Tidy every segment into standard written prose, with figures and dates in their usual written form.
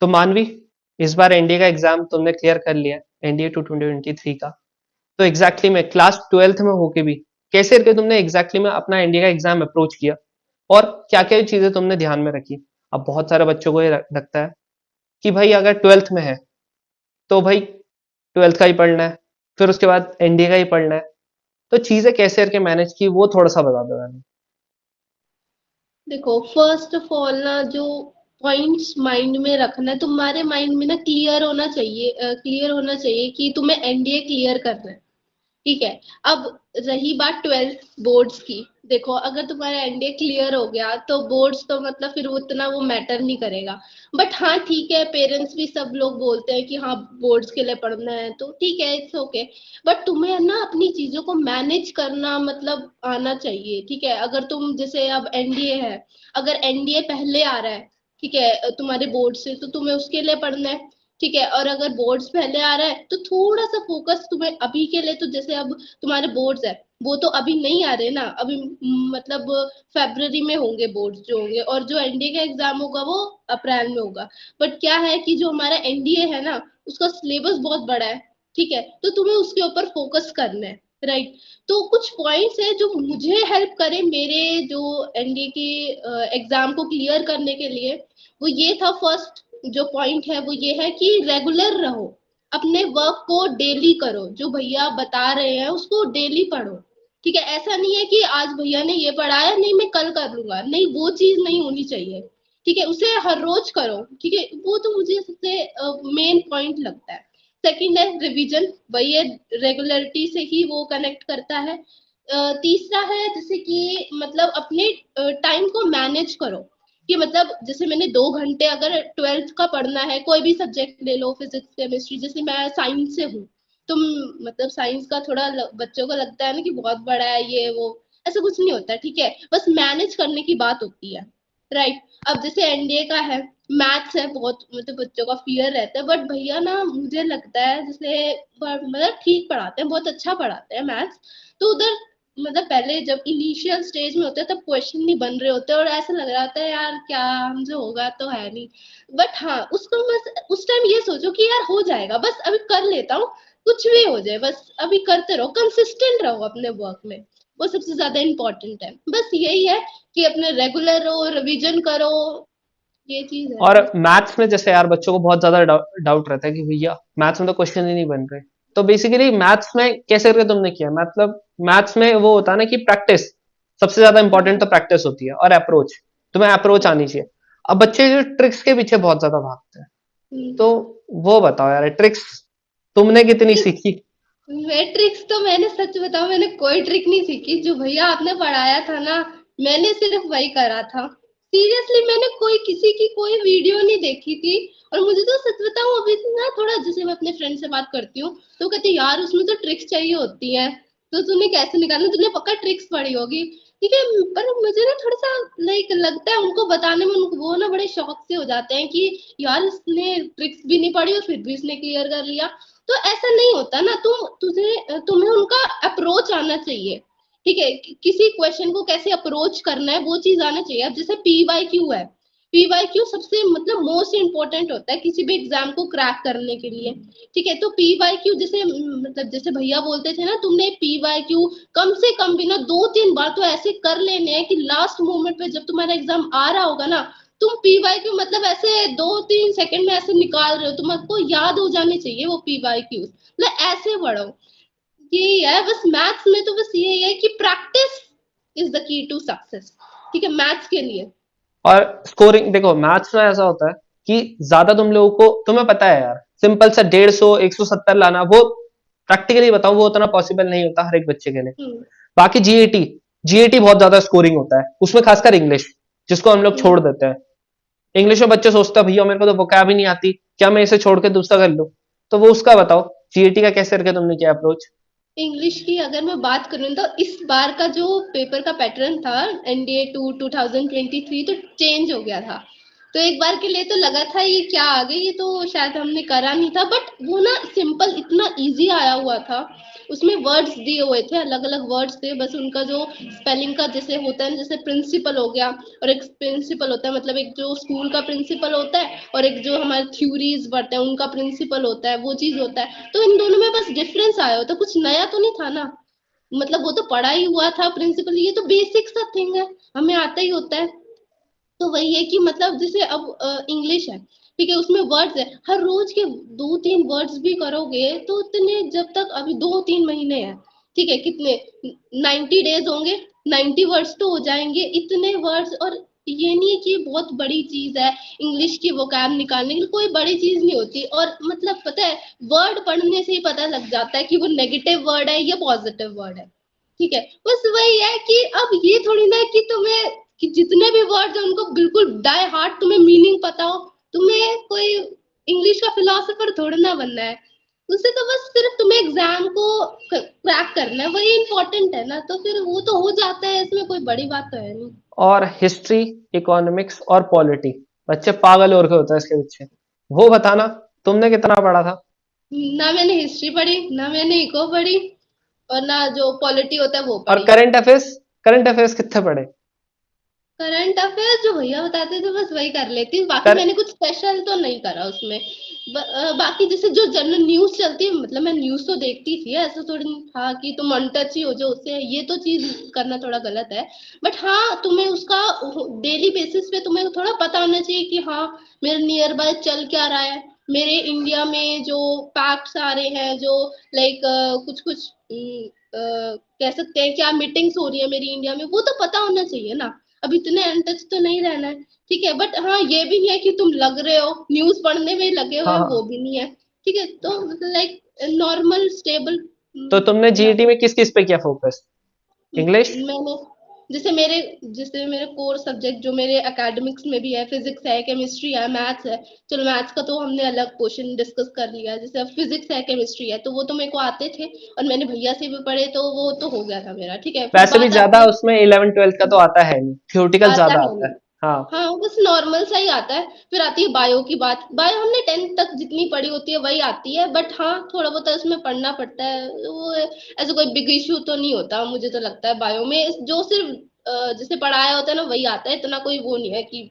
तो मानवी, इस बार एनडीए का एग्जाम तुमने क्लियर कर लिया, एनडीए 2023 का। तो एग्जैक्टली में क्लास 12th में होके भी कैसे करके तुमने एग्जैक्टली में अपना एनडीए का एग्जाम अप्रोच किया, और क्या क्या चीजें तुमने ध्यान में रखी? अब बहुत सारे बच्चों को ये लगता है कि भाई अगर 12th में है तो भाई 12th का ही पढ़ना है, फिर उसके बाद एनडीए का ही पढ़ना है। तो चीजें कैसे करके मैनेज की, वो थोड़ा सा बता दो यार। देखो, फर्स्ट ऑफ ऑल ना, जो पॉइंट्स माइंड में रखना है, तुम्हारे माइंड में ना क्लियर होना चाहिए कि तुम्हें एनडीए क्लियर करना है। ठीक है। अब रही बात ट्वेल्थ बोर्ड्स की। देखो, अगर तुम्हारा एनडीए क्लियर हो गया तो बोर्ड्स तो मतलब फिर उतना वो मैटर नहीं करेगा। बट हाँ, ठीक है, पेरेंट्स भी सब लोग बोलते हैं कि हाँ, बोर्ड्स के लिए पढ़ना है तो ठीक है, इट्स ओके। बट तुम्हें ना अपनी चीजों को मैनेज करना मतलब आना चाहिए। ठीक है, अगर तुम जैसे अब एनडीए है, अगर एनडीए पहले आ रहा है, ठीक है, तुम्हारे बोर्ड से, तो तुम्हें उसके लिए पढ़ना है। ठीक है, और अगर बोर्ड्स पहले आ रहा है तो थोड़ा सा फोकस तुम्हें अभी के लिए, तो जैसे अब तुम्हारे बोर्ड्स है, वो तो अभी नहीं आ रहे ना, अभी मतलब फेब्रवरी में होंगे बोर्ड्स जो होंगे, और जो एनडीए का एग्जाम होगा वो अप्रैल में होगा। बट क्या है कि जो हमारा एनडीए है ना, उसका सिलेबस बहुत बड़ा है। ठीक है, तो तुम्हें उसके ऊपर फोकस करना है। राइट। तो कुछ पॉइंट्स है जो मुझे हेल्प करे मेरे जो एनडीए के एग्जाम को क्लियर करने के लिए। वो ये था, फर्स्ट जो पॉइंट है वो ये है कि रेगुलर रहो, अपने वर्क को डेली करो, जो भैया बता रहे हैं उसको डेली पढ़ो। ठीक है, ऐसा नहीं है कि आज भैया ने ये पढ़ाया, नहीं मैं कल कर लूंगा, नहीं, वो चीज नहीं होनी चाहिए। ठीक है, उसे हर रोज करो। ठीक है, वो तो मुझे सबसे मेन पॉइंट लगता है। सेकंड है रिवीजन, वही है, रेगुलरिटी से ही वो कनेक्ट करता है। तीसरा है जैसे कि मतलब अपने टाइम को मैनेज करो, कि मतलब जैसे मैंने 2 घंटे अगर ट्वेल्थ का पढ़ना है, कोई भी सब्जेक्ट ले लो, फिजिक्स केमिस्ट्री, जैसे मैं साइंस से हूँ, तो मतलब साइंस का थोड़ा बच्चों को लगता है ना कि बहुत बड़ा है ये वो। ऐसा कुछ नहीं होता। ठीक है, बस मैनेज करने की बात होती है। राइट। अब जैसे एनडीए का है, मैथ्स है, बहुत मतलब बच्चों का फियर रहता है, बट भैया ना मुझे लगता है जैसे मतलब ठीक पढ़ाते हैं, बहुत अच्छा पढ़ाते हैं मैथ्स। तो उधर मतलब पहले जब इनिशियल स्टेज में होते हैं तब क्वेश्चन नहीं बन रहे होते, और ऐसा लग रहा था यार क्या हमसे होगा तो है नहीं। बट हाँ, उसको बस उस टाइम ये सोचो कि यार हो जाएगा, बस अभी कर लेता हूँ, कुछ भी हो जाए, बस अभी करते रहो, कंसिस्टेंट रहो अपने वर्क में। वो सबसे ज्यादा इम्पोर्टेंट है, बस यही है कि अपने रेगुलर रहो, रिवीजन करो, ये चीज है और बस। मैथ्स में जैसे यार बच्चों को बहुत ज्यादा डाउट रहता है कि भैया मैथ्स में तो क्वेश्चन ही नहीं बन रहे। तो बेसिकली मैथ्स में कैसे करके तुमने किया, मतलब मैथ्स में वो होता है ना कि प्रैक्टिस, सबसे ज्यादा इंपॉर्टेंट तो प्रैक्टिस होती है, और अप्रोच, तुम्हें अप्रोच आनी चाहिए। अब बच्चे जो ट्रिक्स के पीछे बहुत ज्यादा भागते हैं, हम्म। तो वो बताओ यार, ट्रिक्स तुमने कितनी ट्रिक्स, सीखी? मैट्रिक्स तो मैंने सच बताऊं, मैंने कोई ट्रिक नहीं सीखी, जो भैया आपने पढ़ाया था ना, मैंने सिर्फ वही करा था। सीरियसली, मैंने कोई किसी की कोई वीडियो नहीं देखी थी। और मुझे तो सच बताऊं, अभी ना थोड़ा जैसे मैं अपने फ्रेंड से बात करती हूँ तो कहती है, यार उसमें तो ट्रिक्स चाहिए होती है, तो तूने कैसे निकाला, तूने पक्का ट्रिक्स पढ़ी होगी। ठीक है, पर मुझे ना थोड़ा सा लाइक लगता है, उनको बताने में उनको वो ना बड़े शौक से हो जाते हैं कि यार इसने ट्रिक्स भी नहीं पढ़ी और फिर भी इसने क्लियर कर लिया। तो ऐसा नहीं होता ना, तुम्हें उनका अप्रोच आना चाहिए। ठीक है, किसी क्वेश्चन को कैसे अप्रोच करना है वो चीज आना चाहिए। अब जैसे पीवाईक्यू है, पीवाईक्यू सबसे मतलब मोस्ट इंपॉर्टेंट होता है किसी भी एग्जाम को क्रैक करने के लिए। ठीक है, तो पीवाईक्यू जैसे मतलब जैसे भैया बोलते थे ना, तुमने पीवाईक्यू कम से कम भी ना 2-3 बार तो ऐसे कर लेने हैं कि लास्ट मोमेंट पे जब तुम्हारा एग्जाम आ रहा होगा ना, तुम पीवाईक्यू मतलब ऐसे 2-3 सेकंड में ऐसे निकाल रहे हो, तुमको याद हो जाने चाहिए वो पीवाईक्यू, मतलब ऐसे बढ़ो। यही है बस, मैथ्स में तो बस यही है कि practice is the key to success. ठीक है, मैथ्स के लिए। और स्कोरिंग देखो, मैथ्स में ऐसा होता है कि ज्यादा तुम लोगों को, तुम्हें पता है यार, सिंपल सा 150 170 लाना, वो प्रैक्टिकली बताओ वो उतना पॉसिबल नहीं होता हर एक बच्चे के लिए। हम्म। बाकी जीएटी, जीएटी बहुत ज्यादा स्कोरिंग होता है उसमें, खासकर इंग्लिश, जिसको हम लोग छोड़ हम्म। देते हैं। इंग्लिश में बच्चे सोचते हैं भैया मेरे को तो वोकैब ही नहीं आती, क्या मैं इसे छोड़ के दूसरा कर लूं? तो वो उसका बताओ, जीएटी का कैसे करके तुमने किया अप्रोच? इंग्लिश की अगर मैं बात करूँ तो इस बार का जो पेपर का पैटर्न था, एनडीए 2023, तो चेंज हो गया था। तो एक बार के लिए तो लगा था ये क्या आ गई, ये तो शायद हमने करा नहीं था, बट वो ना सिंपल इतना इजी आया हुआ था। उसमें वर्ड्स दिए हुए थे, अलग अलग वर्ड्स थे, बस उनका जो स्पेलिंग का जैसे होता है ना, जैसे प्रिंसिपल हो गया और एक प्रिंसिपल होता है, मतलब एक जो स्कूल का प्रिंसिपल होता है और एक जो हमारे थ्योरीज पढ़ते हैं उनका प्रिंसिपल होता है, वो चीज होता है। तो इन दोनों में बस डिफरेंस आया होता, कुछ नया तो नहीं था ना। मतलब वो तो पढ़ा ही हुआ था प्रिंसिपल, ये तो बेसिक सा थिंग है, हमें आता ही होता है। तो वही है कि मतलब जैसे अब इंग्लिश है, ठीक है, उसमें वर्ड्स है, हर रोज के 2-3 वर्ड्स भी करोगे तो इतने, जब तक अभी 2-3 महीने हैं, ठीक है, कितने 90 डेज होंगे, 90 वर्ड्स तो हो जाएंगे, इतने वर्ड्स। और ये नहीं है कि बहुत बड़ी चीज है इंग्लिश की वोकैब निकालने के लिए, कोई बड़ी चीज नहीं होती। और मतलब पता है, वर्ड पढ़ने से ही पता लग जाता है कि वो नेगेटिव वर्ड है या पॉजिटिव वर्ड है, ठीक है। बस वही है कि अब ये थोड़ी ना है कि तुम्हें, कि जितने भी वर्ड्स हैं उनको बिल्कुल डाई हार्ट तुम्हें मीनिंग पता हो। तुम्हें कोई इंग्लिश का फिलोसोफर थोड़ी ना बनना है, उससे तो बस सिर्फ तुम्हें एग्जाम को क्रैक करना है, वही इंपॉर्टेंट है ना, तो फिर वो तो हो जाता है, इसमें कोई बड़ी बात तो है नहीं। और हिस्ट्री, इकोनॉमिक्स और पॉलिटी, बच्चे पागल और के होते हैं इसके पीछे। वो बताना, तुमने कितना पढ़ा था? ना मैंने हिस्ट्री पढ़ी, ना मैंने इको पढ़ी, और ना जो पॉलिटी होता है वो और पढ़ी। करंट अफेयर्स कितने पढ़े? करंट अफेयर्स जो भैया बताते थे बस वही कर लेती हूँ, बाकी कर मैंने कुछ स्पेशल तो नहीं करा उसमें। बाकी जैसे जो जनरल न्यूज चलती है, मतलब मैं न्यूज तो देखती थी, ऐसा थोड़ी नहीं था कि तुम अनटच ही हो जाओ उससे, ये तो चीज करना थोड़ा गलत है। बट हाँ, तुम्हें उसका डेली बेसिस पे तुम्हें थोड़ा पता होना चाहिए कि हाँ, मेरे नियर बाय चल क्या रहा है, मेरे इंडिया में जो फैक्ट्स आ रहे हैं, जो लाइक कुछ कुछ कह सकते हैं क्या मीटिंग्स हो रही है मेरी इंडिया में, वो तो पता होना चाहिए ना। अब इतने अनटच तो नहीं रहना है, ठीक है, बट हाँ ये भी नहीं है कि तुम लग रहे हो न्यूज पढ़ने में लगे हुए हाँ हो, हाँ। वो भी नहीं है, ठीक है। तो लाइक नॉर्मल स्टेबल तो तुमने ना। जीईटी में किस किस पे किया फोकस? इंग्लिश? मैंने जैसे मेरे कोर सब्जेक्ट जो मेरे एकेडमिक्स में भी है, फिजिक्स है, केमिस्ट्री है, मैथ्स है। चलो मैथ्स का तो हमने अलग क्वेश्चन डिस्कस कर लिया, जैसे अब फिजिक्स है, केमिस्ट्री है, तो वो तो मेरे को आते थे और मैंने भैया से भी पढ़े, तो वो तो हो गया था मेरा, ठीक है। फिर वैसे भी बात ज्यादा आती है, उसमें 11th 12th का तो आता है नहीं, थ्योरेटिकल आता ज्यादा है आता है। नहीं। हाँ। हाँ, बस नॉर्मल सा ही आता है। फिर आती है बायो की बात, बायो हमने 10th तक जितनी पढ़ी होती है वही आती है, बट हाँ थोड़ा बहुत उसमें पढ़ना पड़ता है, वो ऐसा कोई बिग इशू तो नहीं होता, मुझे तो लगता है बायो में जो सिर्फ जैसे पढ़ाया होता है ना वही आता है, इतना कोई वो नहीं है कि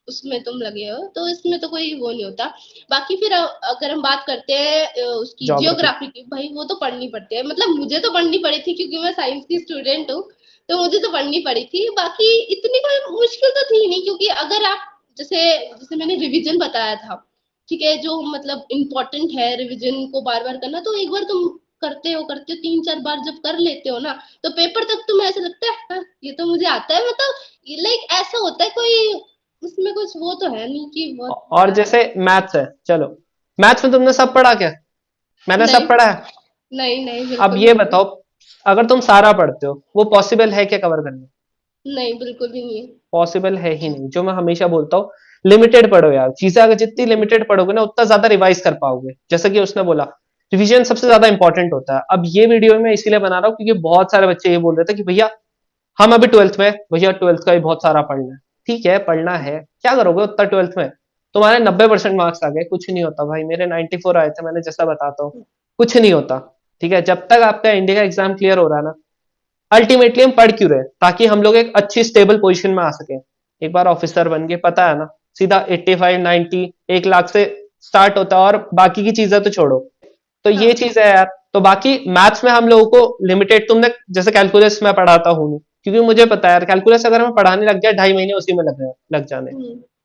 उसमें तुम लगे हो, तो इसमें तो कोई वो नहीं होता। बाकी फिर अगर हम बात करते हैं उसकी ज्योग्राफी। जियोग्राफी की, भाई वो तो पढ़नी पड़ती है, मतलब मुझे तो पढ़नी पड़ी थी क्योंकि मैं साइंस की स्टूडेंट हूँ, तो मुझे तो पढ़नी पड़ी थी। बाकी इतनी कोई मुश्किल तो थी नहीं, क्योंकि अगर आप जैसे जैसे मैंने रिवीजन बताया था, ठीक है, जो मतलब इम्पोर्टेंट है रिवीजन को बार बार करना, तो एक बार तुम करते हो 3-4 बार जब कर लेते हो ना, तो पेपर तक तुम्हें ऐसा लगता है हाँ, ये तो मुझे आता है, मतलब लाइक ऐसा होता है, कोई उसमें कुछ वो तो है नहीं कि बहुत और बड़ा है। जैसे मैथ्स है, चलो, मैथ्स में तुमने सब पढ़ा क्या? मैंने सब नहीं, पढ़ा है। नहीं, नहीं, अब बिल्कुल ये भी नहीं। बताओ, अगर तुम सारा पढ़ते हो, वो पॉसिबल है क्या कवर करना? नहीं, बिल्कुल भी नहीं है। पॉसिबल है ही नहीं। जो मैं हमेशा बोलता हूँ, लिमिटेड पढ़ो यार, चीजें अगर जितनी लिमिटेड पढ़ोगे ना उतना ज्यादा रिवाइज कर पाओगे। जैसे कि उसने बोला, रिवीजन सबसे ज्यादा इंपॉर्टेंट होता है। अब ये वीडियो मैं इसीलिए बना रहा हूँ क्योंकि बहुत सारे बच्चे ये बोल रहे थे कि भैया हम अभी 12th में, भैया 12th का भी बहुत सारा पढ़ना है। ठीक है, पढ़ना है, क्या करोगे उतना 12th में? तुम्हारे 90% मार्क्स आ गए, कुछ नहीं होता भाई। मेरे 94 आए थे, मैंने जैसा बताता हूँ, कुछ नहीं होता। ठीक है, जब तक आपका इंडिया का एग्जाम क्लियर हो रहा है ना, अल्टीमेटली हम पढ़ क्यों रहे, ताकि हम लोग एक अच्छी स्टेबल पोजीशन में आ सके। एक बार ऑफिसर बन गए, पता है ना, सीधा 85 90 1 लाख से स्टार्ट होता है, और बाकी की चीजें तो छोड़ो। तो ये हाँ। चीज है यार। तो बाकी मैथ्स में हम लोगों को लिमिटेड, तुमने जैसे कैलकुलस में पढ़ाता हूँ नहीं, क्योंकि मुझे पता है यार, कैलकुलस अगर मैं पढ़ाने लग गया 2.5 महीने उसी में लग जाने।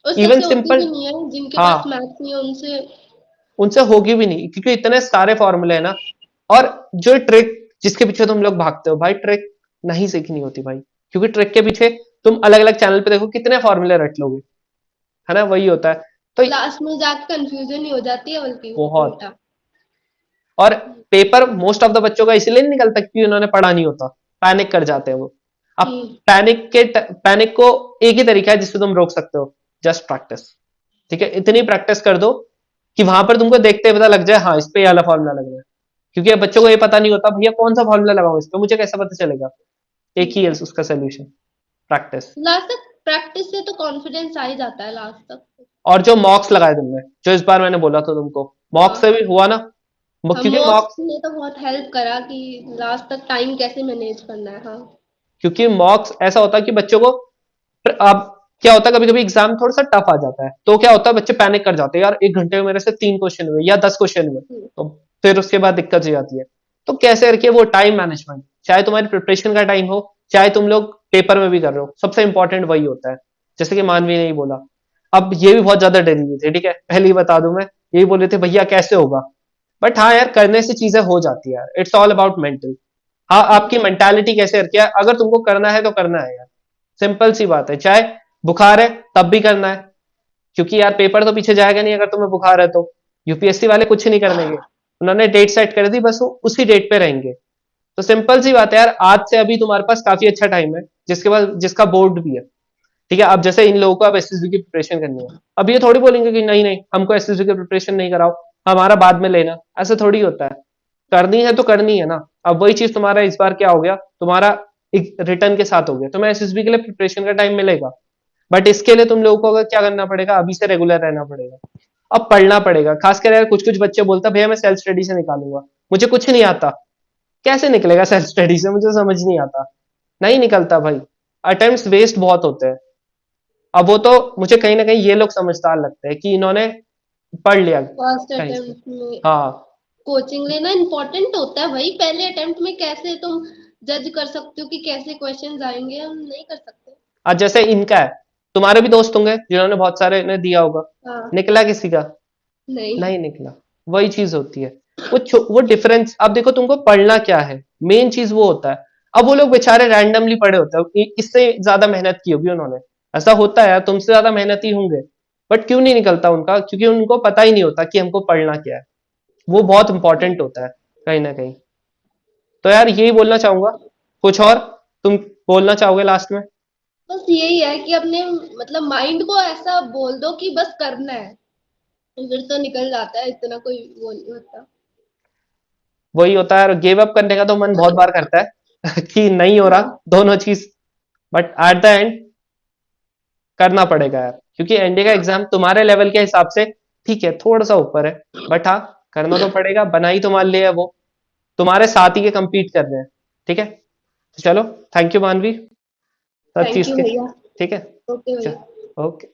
और इवन सबसे होती सिंपल, भी नहीं है, जिनके पास हाँ, मैथ नहीं है उनसे। उनसे होगी भी नहीं, क्योंकि इतने सारे फॉर्मूले हैं ना। और जो ट्रिक जिसके पीछे तुम लोग भागते हो भाई, ट्रिक नहीं सीखनी होती भाई, क्योंकि ट्रिक के पीछे तुम अलग अलग चैनल पे देखो कितने फॉर्मूले रट लोगे, है ना, वही होता है। तो लास्ट में जाके कंफ्यूजन ही हो जाती है, बल्कि बहुत। उल्टा। और पेपर मोस्ट ऑफ द बच्चों का इसलिए नहीं निकलता क्योंकि उन्होंने पढ़ा नहीं होता, पैनिक कर जाते हैं वो। अब हम्म। पैनिक को एक ही तरीका है जिससे तुम रोक सकते हो, जस्ट प्रैक्टिस। ठीक है, इतनी प्रैक्टिस कर दो कि वहां पर तुमको देखते ही पता लग जाए, हाँ इस पे ये वाला फॉर्मूला लग रहा है। क्योंकि अब बच्चों को ये पता नहीं होता, भैया कौन सा फॉर्मूला लगाऊं इस पे, मुझे कैसे पता चलेगा? एक ही है उसका सोल्यूशन, प्रैक्टिस। लास्ट तक प्रैक्टिस से तो कॉन्फिडेंस आ ही जाता है लास्ट तक। और जो मॉक्स लगाए तुमने, जो इस बार मैंने बोला था तुमको, मॉक्स से हाँ भी हुआ ना? हाँ, क्योंकि मॉक्स मॉक्स ने तो बहुत हेल्प करा कि लास्ट तक टाइम कैसे मैनेज करना है। हाँ क्योंकि मॉक्स ऐसा होता है कि बच्चों को, अब क्या होता है कभी कभी एग्जाम थोड़ा सा टफ आ जाता है, तो क्या होता है बच्चे पैनिक कर जाते हैं, यार 1 घंटे में मेरे से 3 क्वेश्चन हुए या 10 क्वेश्चन हुए, हम्म, तो फिर उसके बाद दिक्कत हो जाती है। तो कैसे करके वो टाइम मैनेजमेंट, चाहे तुम्हारी प्रिपरेशन का टाइम हो, चाहे तुम लोग पेपर में भी कर रहे हो, सबसे इंपॉर्टेंट वही होता है। जैसे कि मानवी ने ही बोला, अब ये भी बहुत ज्यादा डरी हुई थी, ठीक है, पहले ही बता दूं मैं, यही बोले थे भैया कैसे होगा। बट हाँ यार, करने से चीजें हो जाती है यार, इट्स ऑल अबाउट मेंटल। हाँ, आपकी हम्म, मेंटालिटी कैसे रखी है, अगर तुमको करना है तो करना है यार, सिंपल सी बात है। चाहे बुखार है तब भी करना है, क्योंकि यार पेपर तो पीछे जाएगा नहीं अगर तुम्हें बुखार है तो। यूपीएससी वाले कुछ नहीं करने के, उन्होंने डेट सेट कर दी, बस वो उसी डेट पे रहेंगे। तो सिंपल सी बात है यार, आज से अभी तुम्हारे पास काफी अच्छा टाइम है, जिसके बाद जिसका बोर्ड भी है, ठीक है। अब जैसे इन लोगों को अब एसएसबी की प्रिपरेशन करनी है, अब ये थोड़ी बोलेंगे कि नहीं नहीं हमको एसएसबी की प्रिपरेशन नहीं कराओ, हमारा बाद में लेना, ऐसा थोड़ी होता है। करनी है तो करनी है ना। अब वही चीज तुम्हारा इस बार क्या हो गया, तुम्हारा रिटर्न के साथ हो गया, तुम्हें एसएसबी के लिए प्रिपरेशन का टाइम मिलेगा, बट इसके लिए तुम लोगों को अगर क्या करना पड़ेगा, अभी से रेगुलर रहना पड़ेगा। अब पढ़ना पड़ेगा, खासकर यार कुछ कुछ बच्चे बोलता भैया मैं सेल्फ स्टडी से निकालूंगा, मुझे कुछ नहीं आता। कैसे निकलेगा सेल्फ स्टडी से, मुझे समझ नहीं आता। नहीं निकलता भाई, अटेम्प्ट वेस्ट बहुत होते हैं। अब वो तो मुझे कहीं ना कहीं ये लोग समझदार लगते हैं कि इन्होंने पढ़ लिया फर्स्ट कहीं से। अटेम्प्ट में हाँ, कोचिंग लेना इम्पोर्टेंट होता है भाई। पहले अटेम्प्ट में कैसे तुम जज कर सकते हो कि कैसे क्वेश्चंस आएंगे, हम नहीं कर सकते। आज जैसे इनका है, तुम्हारे भी दोस्त होंगे जिन्होंने बहुत सारे ने दिया होगा, हाँ, निकला किसी का? नहीं। नहीं निकला। वही चीज होती है, वो डिफरेंस। अब देखो तुमको पढ़ना क्या है, मेन चीज वो होता है। अब वो लोग बेचारे रैंडमली पढ़े होते हैं, इससे ज्यादा मेहनत की होगी उन्होंने, ऐसा होता है यार, तुमसे ज्यादा मेहनती होंगे, बट क्यों नहीं निकलता उनका? क्योंकि उनको पता ही नहीं होता कि हमको पढ़ना क्या है। वो बहुत इंपॉर्टेंट होता है कहीं ना कहीं। तो यार यही बोलना चाहूंगा। कुछ और तुम बोलना चाहोगे लास्ट में? बस यही है कि अपने मतलब माइंड को ऐसा बोल दो कि बस करना है, फिर तो निकल जाता है, इतना कोई वो नहीं होता। वही होता है, गिव अप करने का तो मन बहुत बार करता है कि नहीं हो रहा हाँ दोनों चीज, बट एट द एंड करना पड़ेगा यार, क्योंकि एनडीए का एग्जाम तुम्हारे लेवल के हिसाब से ठीक है, थोड़ा सा ऊपर है, बट हाँ, करना तो पड़ेगा, बना ही तुम्हारे लिए है वो, तुम्हारे साथ ही के compete कर रहे हैं, ठीक है। तो चलो, थैंक यू मानवी, सब थैंक चीज यू के, भैया। ठीक है। ओके चल, भैया। ओके।